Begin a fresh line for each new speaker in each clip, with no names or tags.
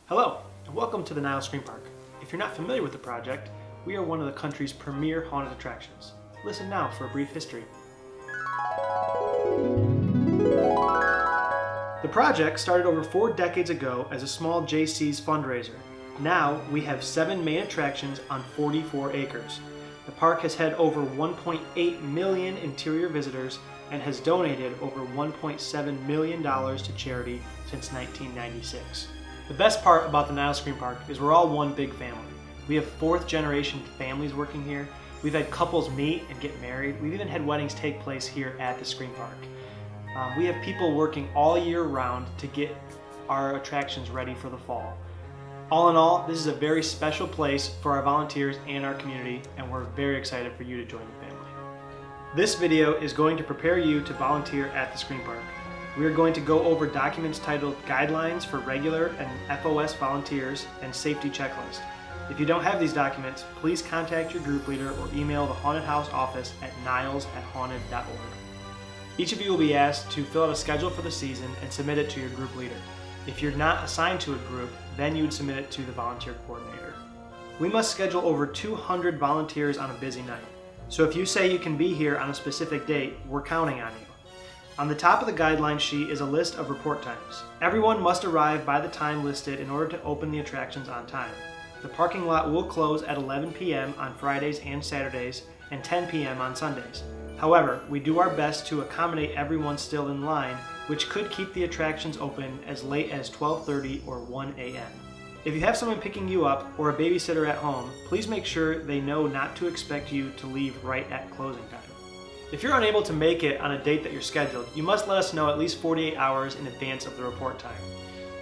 Hello, and welcome to the Niles Scream Park. If you're not familiar with the project, we are one of the country's premier haunted attractions. Listen now for a brief history. The project started over 4 decades ago as a small JC's fundraiser. Now we have 7 main attractions on 44 acres. The park has had over 1.8 million interior visitors and has donated over $1.7 million to charity since 1996. The best part about the Niles Scream Park is we're all one big family. We have 4th generation families working here. We've had couples meet and get married. We've even had weddings take place here at the Scream Park. We have people working all year round to get our attractions ready for the fall. All in all, this is a very special place for our volunteers and our community, and we're very excited for you to join the family. This video is going to prepare you to volunteer at the Scream Park. We are going to go over documents titled Guidelines for Regular and FOS Volunteers and Safety Checklist. If you don't have these documents, please contact your group leader or email the Haunted House office at niles@haunted.org. Each of you will be asked to fill out a schedule for the season and submit it to your group leader. If you're not assigned to a group, then you would submit it to the volunteer coordinator. We must schedule over 200 volunteers on a busy night. So if you say you can be here on a specific date, we're counting on you. On the top of the guideline sheet is a list of report times. Everyone must arrive by the time listed in order to open the attractions on time. The parking lot will close at 11 p.m. on Fridays and Saturdays and 10 p.m. on Sundays. However, we do our best to accommodate everyone still in line, which could keep the attractions open as late as 12:30 or 1 a.m. If you have someone picking you up or a babysitter at home, please make sure they know not to expect you to leave right at closing time. If you're unable to make it on a date that you're scheduled, you must let us know at least 48 hours in advance of the report time.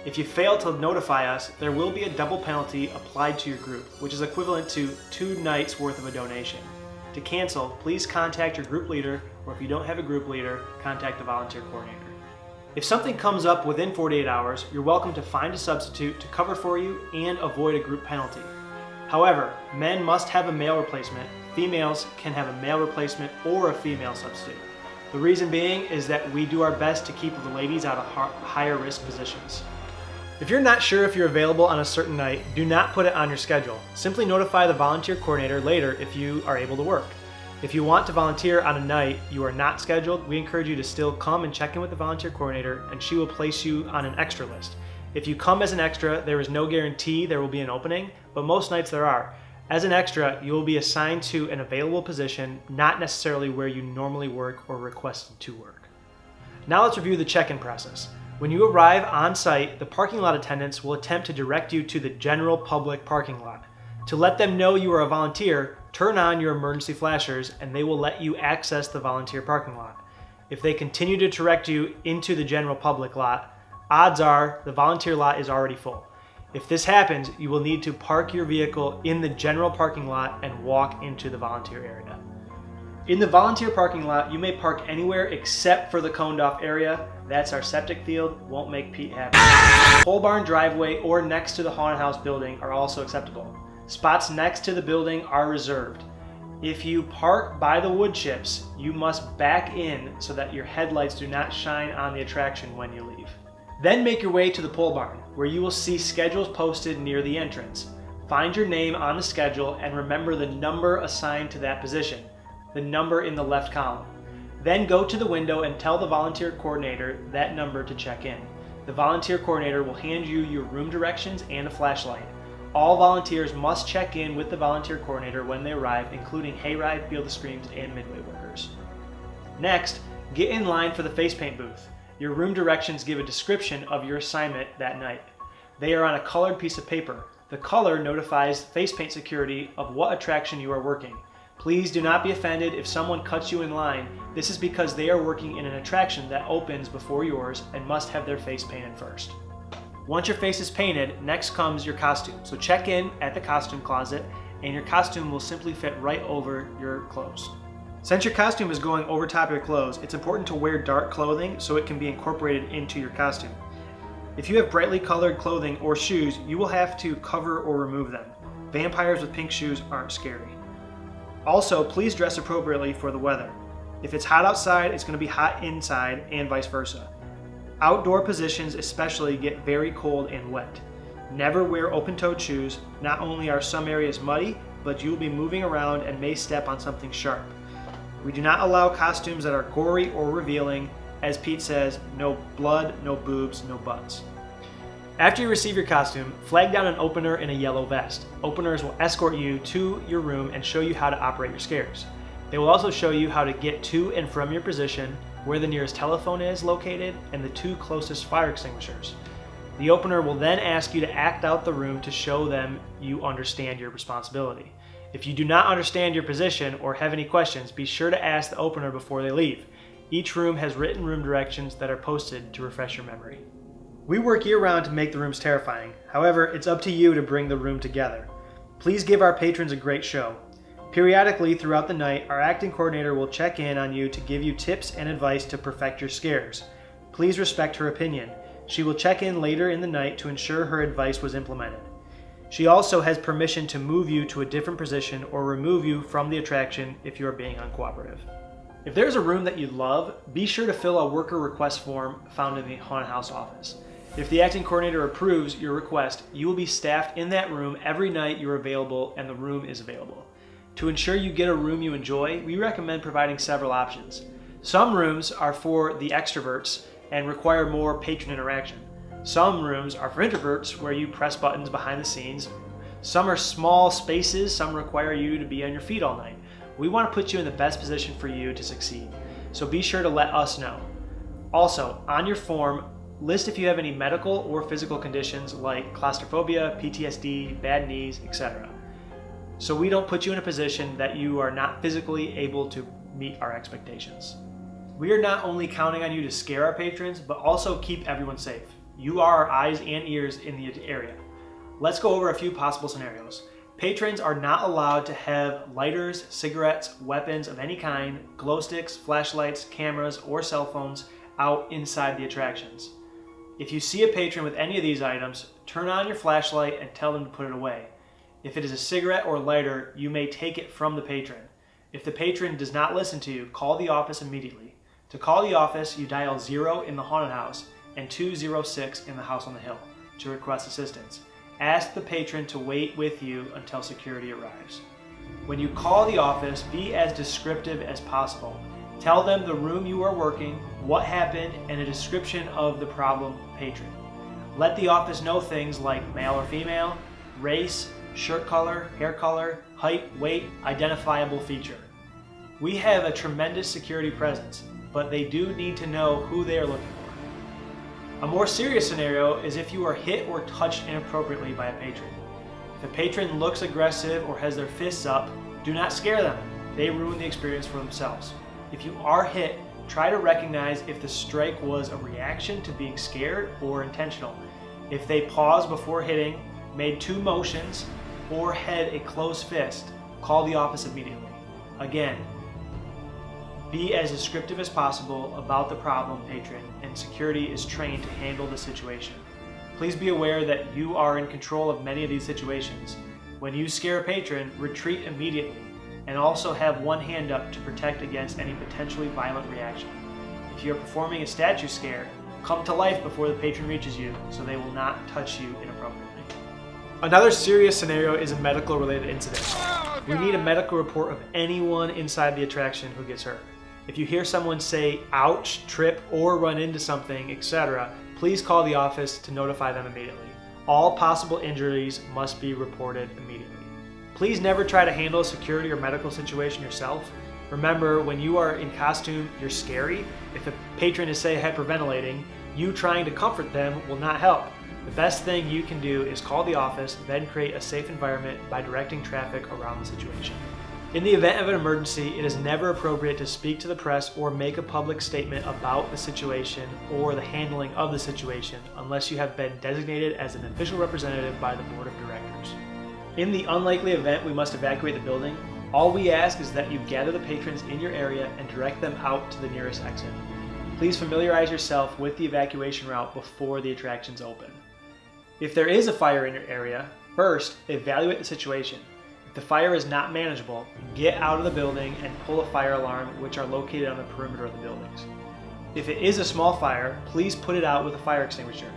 If you fail to notify us, there will be a double penalty applied to your group, which is equivalent to 2 nights worth of a donation. To cancel, please contact your group leader, or if you don't have a group leader, contact the volunteer coordinator. If something comes up within 48 hours, you're welcome to find a substitute to cover for you and avoid a group penalty. However, men must have a male replacement. Females can have a male replacement or a female substitute. The reason being is that we do our best to keep the ladies out of higher risk positions. If you're not sure if you're available on a certain night, do not put it on your schedule. Simply notify the volunteer coordinator later if you are able to work. If you want to volunteer on a night you are not scheduled, we encourage you to still come and check in with the volunteer coordinator, and she will place you on an extra list. If you come as an extra, there is no guarantee there will be an opening, but most nights there are. As an extra, you will be assigned to an available position, not necessarily where you normally work or requested to work. Now let's review the check-in process. When you arrive on site, the parking lot attendants will attempt to direct you to the general public parking lot. To let them know you are a volunteer, turn on your emergency flashers and they will let you access the volunteer parking lot. If they continue to direct you into the general public lot, odds are the volunteer lot is already full. If this happens, you will need to park your vehicle in the general parking lot and walk into the volunteer area. In the volunteer parking lot, you may park anywhere except for the coned off area. That's our septic field, won't make Pete happy. Pole barn driveway or next to the haunted house building are also acceptable. Spots next to the building are reserved. If you park by the wood chips, you must back in so that your headlights do not shine on the attraction when you leave. Then make your way to the pole barn, where you will see schedules posted near the entrance. Find your name on the schedule and remember the number assigned to that position, the number in the left column. Then go to the window and tell the volunteer coordinator that number to check in. The volunteer coordinator will hand you your room directions and a flashlight. All volunteers must check in with the volunteer coordinator when they arrive, including Hayride, Field of Screams, and Midway workers. Next, get in line for the face paint booth. Your room directions give a description of your assignment that night. They are on a colored piece of paper. The color notifies face paint security of what attraction you are working. Please do not be offended if someone cuts you in line. This is because they are working in an attraction that opens before yours and must have their face painted first. Once your face is painted, next comes your costume. So check in at the costume closet and your costume will simply fit right over your clothes. Since your costume is going over top of your clothes, it's important to wear dark clothing so it can be incorporated into your costume. If you have brightly colored clothing or shoes, you will have to cover or remove them. Vampires with pink shoes aren't scary. Also, please dress appropriately for the weather. If it's hot outside, it's going to be hot inside and vice versa. Outdoor positions especially get very cold and wet. Never wear open-toed shoes. Not only are some areas muddy, but you will be moving around and may step on something sharp. We do not allow costumes that are gory or revealing. As Pete says, no blood, no boobs, no butts. After you receive your costume, flag down an opener in a yellow vest. Openers will escort you to your room and show you how to operate your scares. They will also show you how to get to and from your position, where the nearest telephone is located, and the 2 closest fire extinguishers. The opener will then ask you to act out the room to show them you understand your responsibility. If you do not understand your position or have any questions, be sure to ask the opener before they leave. Each room has written room directions that are posted to refresh your memory. We work year-round to make the rooms terrifying. However, it's up to you to bring the room together. Please give our patrons a great show. Periodically throughout the night, our acting coordinator will check in on you to give you tips and advice to perfect your scares. Please respect her opinion. She will check in later in the night to ensure her advice was implemented. She also has permission to move you to a different position or remove you from the attraction if you are being uncooperative. If there's a room that you love, be sure to fill a worker request form found in the haunted house office. If the acting coordinator approves your request, you will be staffed in that room every night you're available and the room is available. To ensure you get a room you enjoy, we recommend providing several options. Some rooms are for the extroverts and require more patron interaction. Some rooms are for introverts where you press buttons behind the scenes. Some are small spaces, some require you to be on your feet all night. We want to put you in the best position for you to succeed, so be sure to let us know. Also, on your form, list if you have any medical or physical conditions like claustrophobia, PTSD, bad knees, etc. So we don't put you in a position that you are not physically able to meet our expectations. We are not only counting on you to scare our patrons, but also keep everyone safe. You are our eyes and ears in the area. Let's go over a few possible scenarios. Patrons are not allowed to have lighters, cigarettes, weapons of any kind, glow sticks, flashlights, cameras, or cell phones out inside the attractions. If you see a patron with any of these items, turn on your flashlight and tell them to put it away. If it is a cigarette or lighter, you may take it from the patron. If the patron does not listen to you, call the office immediately. To call the office, you dial 0 in the haunted house and 206 in the house on the hill to request assistance. Ask the patron to wait with you until security arrives. When you call the office, be as descriptive as possible. Tell them the room you are working, what happened, and a description of the problem patron. Let the office know things like male or female, race, shirt color, hair color, height, weight, identifiable feature. We have a tremendous security presence, but they do need to know who they are looking for. A more serious scenario is if you are hit or touched inappropriately by a patron. If a patron looks aggressive or has their fists up, do not scare them. They ruin the experience for themselves. If you are hit, try to recognize if the strike was a reaction to being scared or intentional. If they paused before hitting, made 2 motions, or had a closed fist, call the office immediately. Again, be as descriptive as possible about the problem patron, and security is trained to handle the situation. Please be aware that you are in control of many of these situations. When you scare a patron, retreat immediately, and also have one hand up to protect against any potentially violent reaction. If you are performing a statue scare, come to life before the patron reaches you so they will not touch you inappropriately. Another serious scenario is a medical related incident. We need a medical report of anyone inside the attraction who gets hurt. If you hear someone say ouch, trip, or run into something, etc., please call the office to notify them immediately. All possible injuries must be reported immediately. Please never try to handle a security or medical situation yourself. Remember, when you are in costume, you're scary. If a patron is, say, hyperventilating, you trying to comfort them will not help. The best thing you can do is call the office, then create a safe environment by directing traffic around the situation. In the event of an emergency, it is never appropriate to speak to the press or make a public statement about the situation or the handling of the situation unless you have been designated as an official representative by the board of directors. In the unlikely event we must evacuate the building, all we ask is that you gather the patrons in your area and direct them out to the nearest exit. Please familiarize yourself with the evacuation route before the attractions open. If there is a fire in your area, first evaluate the situation. If the fire is not manageable, get out of the building and pull a fire alarm, which are located on the perimeter of the buildings. If it is a small fire, please put it out with a fire extinguisher.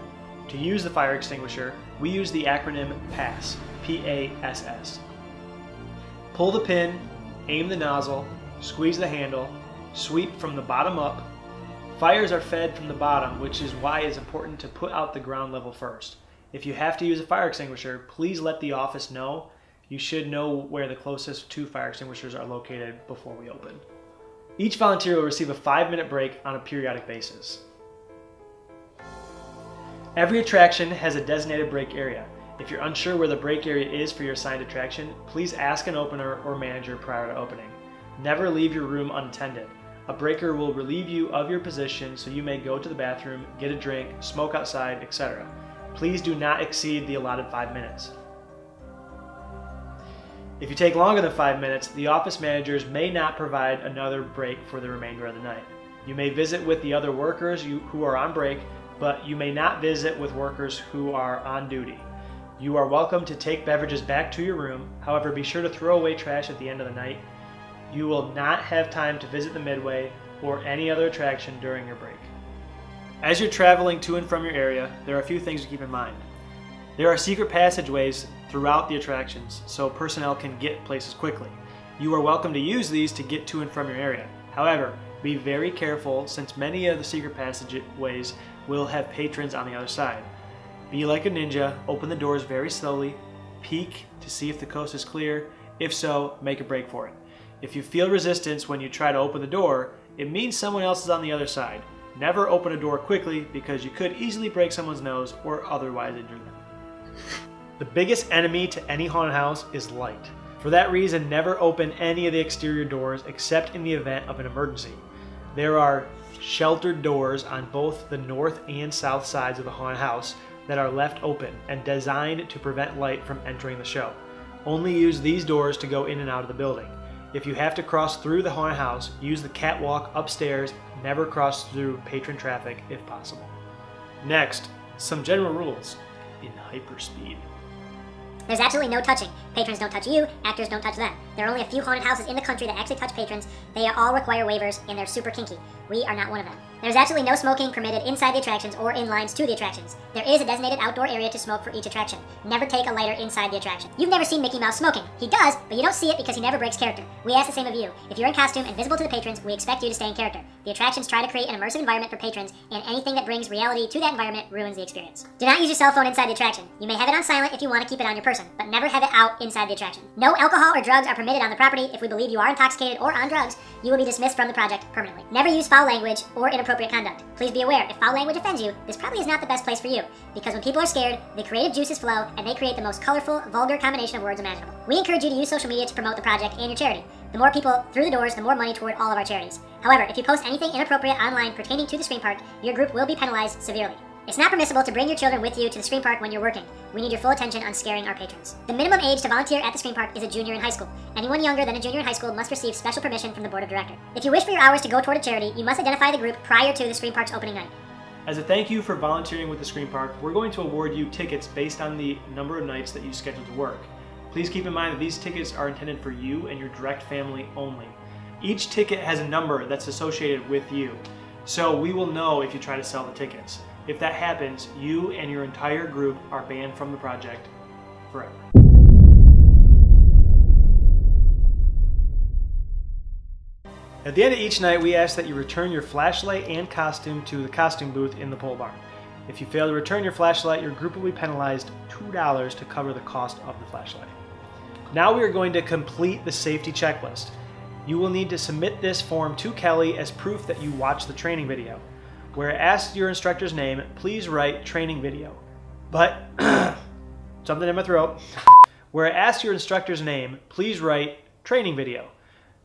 To use the fire extinguisher, we use the acronym PASS, P-A-S-S. Pull the pin, aim the nozzle, squeeze the handle, sweep from the bottom up. Fires are fed from the bottom, which is why it's important to put out the ground level first. If you have to use a fire extinguisher, please let the office know. You should know where the closest 2 fire extinguishers are located before we open. Each volunteer will receive a 5-minute break on a periodic basis. Every attraction has a designated break area. If you're unsure where the break area is for your assigned attraction, please ask an opener or manager prior to opening. Never leave your room unattended. A breaker will relieve you of your position so you may go to the bathroom, get a drink, smoke outside, etc. Please do not exceed the allotted 5 minutes. If you take longer than 5 minutes, the office managers may not provide another break for the remainder of the night. You may visit with the other workers who are on break, but you may not visit with workers who are on duty. You are welcome to take beverages back to your room. However, be sure to throw away trash at the end of the night. You will not have time to visit the Midway or any other attraction during your break. As you're traveling to and from your area, there are a few things to keep in mind. There are secret passageways throughout the attractions, so personnel can get places quickly. You are welcome to use these to get to and from your area. However, be very careful since many of the secret passageways will have patrons on the other side. Be like a ninja, open the doors very slowly, peek to see if the coast is clear. If so, make a break for it. If you feel resistance when you try to open the door, it means someone else is on the other side. Never open a door quickly because you could easily break someone's nose or otherwise injure them. The biggest enemy to any haunted house is light. For that reason, never open any of the exterior doors except in the event of an emergency. There are sheltered doors on both the north and south sides of the haunted house that are left open and designed to prevent light from entering the show. Only use these doors to go in and out of the building. If you have to cross through the haunted house, use the catwalk upstairs. Never cross through patron traffic if possible. Next, some general rules in hyperspeed.
There's absolutely no touching. Patrons don't touch you, actors don't touch them. There are only a few haunted houses in the country that actually touch patrons. They all require waivers, and they're super kinky. We are not one of them. There's absolutely no smoking permitted inside the attractions or in lines to the attractions. There is a designated outdoor area to smoke for each attraction. Never take a lighter inside the attraction. You've never seen Mickey Mouse smoking. He does, but you don't see it because he never breaks character. We ask the same of you. If you're in costume and visible to the patrons, we expect you to stay in character. The attractions try to create an immersive environment for patrons, and anything that brings reality to that environment ruins the experience. Do not use your cell phone inside the attraction. You may have it on silent if you want to keep it on your person, but never have it out inside the attraction. No alcohol or drugs are permitted on the property. If we believe you are intoxicated or on drugs, you will be dismissed from the project permanently. Never use foul language or inappropriate conduct. Please be aware, if foul language offends you, this probably is not the best place for you, because when people are scared, the creative juices flow, and they create the most colorful, vulgar combination of words imaginable. We encourage you to use social media to promote the project and your charity. The more people through the doors, the more money toward all of our charities. However, if you post anything inappropriate online pertaining to the Scream Park, your group will be penalized severely. It's not permissible to bring your children with you to the Scream Park when you're working. We need your full attention on scaring our patrons. The minimum age to volunteer at the Scream Park is a junior in high school. Anyone younger than a junior in high school must receive special permission from the board of directors. If you wish for your hours to go toward a charity, you must identify the group prior to the Scream Park's opening night.
As a thank you for volunteering with the Scream Park, we're going to award you tickets based on the number of nights that you scheduled to work. Please keep in mind that these tickets are intended for you and your direct family only. Each ticket has a number that's associated with you, so we will know if you try to sell the tickets. If that happens, you and your entire group are banned from the project forever. At the end of each night, we ask that you return your flashlight and costume to the costume booth in the pole barn. If you fail to return your flashlight, your group will be penalized $2 to cover the cost of the flashlight. Now we are going to complete the safety checklist. You will need to submit this form to Kelly as proof that you watched the training video. Where it asks your instructor's name, please write training video. But, something in my throat. Where it asks your instructor's name, please write training video.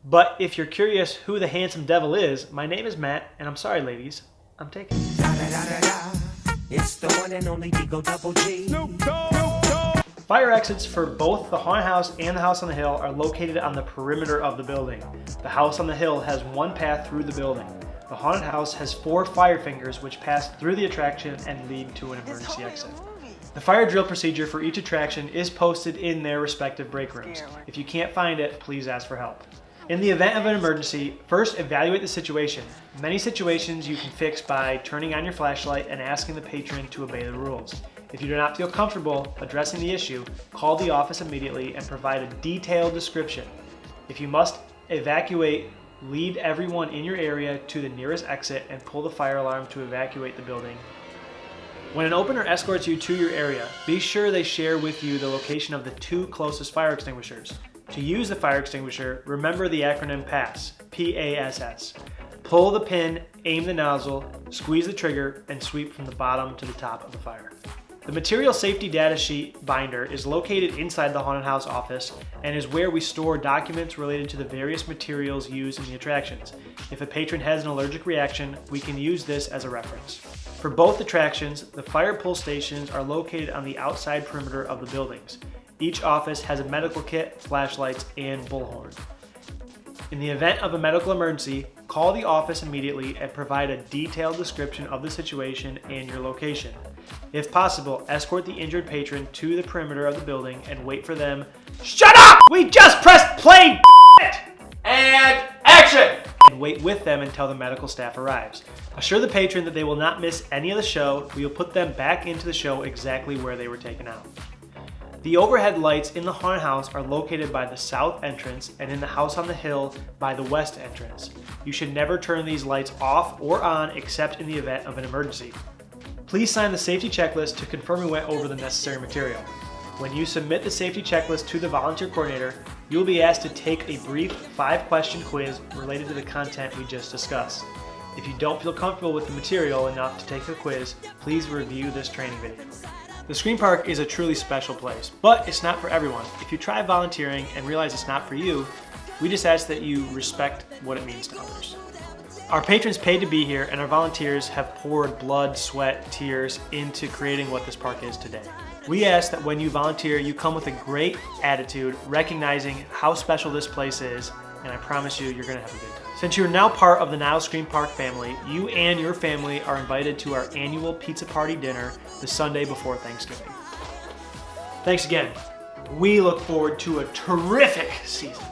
But if you're curious who the handsome devil is, my name is Matt, and I'm sorry ladies, I'm taken.
It's the one and only Digo Double G.
Fire exits for both the haunted house and the house on the hill are located on the perimeter of the building. The house on the hill has one path through the building. The haunted house has 4 fire fingers which pass through the attraction and lead to an emergency exit. The fire drill procedure for each attraction is posted in their respective break rooms. If you can't find it, please ask for help. In the event of an emergency, first evaluate the situation. Many situations you can fix by turning on your flashlight and asking the patron to obey the rules. If you do not feel comfortable addressing the issue, call the office immediately and provide a detailed description. If you must evacuate, lead everyone in your area to the nearest exit and pull the fire alarm to evacuate the building. When an opener escorts you to your area, be sure they share with you the location of the 2 closest fire extinguishers. To use the fire extinguisher, remember the acronym PASS, P-A-S-S. Pull the pin, aim the nozzle, squeeze the trigger, and sweep from the bottom to the top of the fire. The material safety data sheet binder is located inside the haunted house office and is where we store documents related to the various materials used in the attractions. If a patron has an allergic reaction, we can use this as a reference. For both attractions, the fire pull stations are located on the outside perimeter of the buildings. Each office has a medical kit, flashlights, and bullhorn. In the event of a medical emergency, call the office immediately and provide a detailed description of the situation and your location. If possible, escort the injured patron to the perimeter of the building and wait for them. Shut up! We just pressed play!
And action!
And wait with them until the medical staff arrives. Assure the patron that they will not miss any of the show. We will put them back into the show exactly where they were taken out. The overhead lights in the haunted house are located by the south entrance and in the house on the hill by the west entrance. You should never turn these lights off or on except in the event of an emergency. Please sign the safety checklist to confirm you went over the necessary material. When you submit the safety checklist to the volunteer coordinator, you will be asked to take a brief 5-question quiz related to the content we just discussed. If you don't feel comfortable with the material enough to take the quiz, please review this training video. The Scream Park is a truly special place, but it's not for everyone. If you try volunteering and realize it's not for you, we just ask that you respect what it means to others. Our patrons paid to be here, and our volunteers have poured blood, sweat, tears into creating what this park is today. We ask that when you volunteer, you come with a great attitude, recognizing how special this place is, and I promise you, you're going to have a good time. Since you're now part of the Niles Scream Park family, you and your family are invited to our annual pizza party dinner the Sunday before Thanksgiving. Thanks again. We look forward to a terrific season.